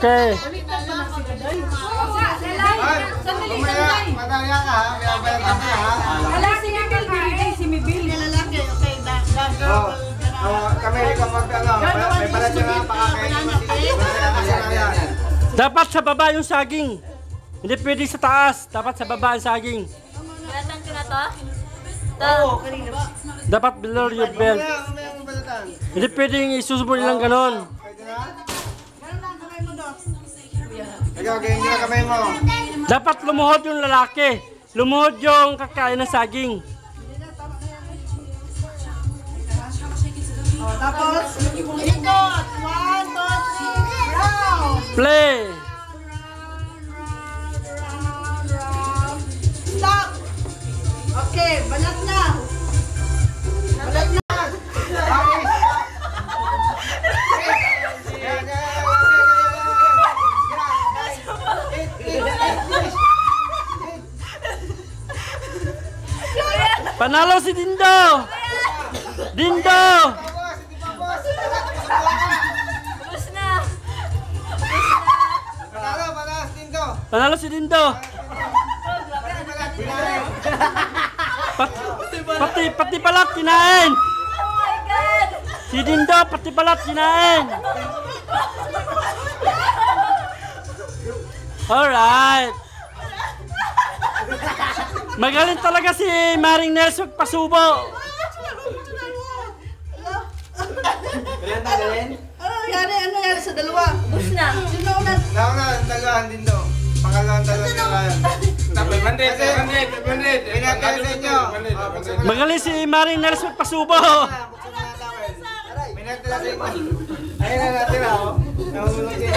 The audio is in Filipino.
Okay. Madaya ka ha, may abayan ka ha. Wala si Mibil, binigay si Mibil. Lalaki, okay, girl. Kami ikaw may pala siya nga pakakainin. Dapat sa baba yung saging. Hindi pwede sa taas. Dapat sa baba ang saging. Balatan ko na to? Oo, kanina. Dapat below your belt. Hindi pwedeng isusubol lang ganon. Ikaw, ganyan na kamay mo. Dapat lumuhod yung lalaki. Lumuhod yung kakain ng saging. Tapos, ikot. 1, 2, 3, round. Play. Stop. Okay, balat na. Balat na. Panalo si Dindo. Dindo. Tapos na. Panalo si Dindo. Pati balat kinain. Oh my God! Si Dindo pati balat kinain. Alright. Magaling talaga si Maring Nelson pasubo. Ano nangyari sa dalawa? Tapos na. Sino una? Nauna, ang dalahan din do. Pangalawang dalahan. Bandit. Pinatay sa inyo. Magaling si Maring Nelson pasubo. Pinatay sa inyo. Ayun na natin ako. Nahulog din.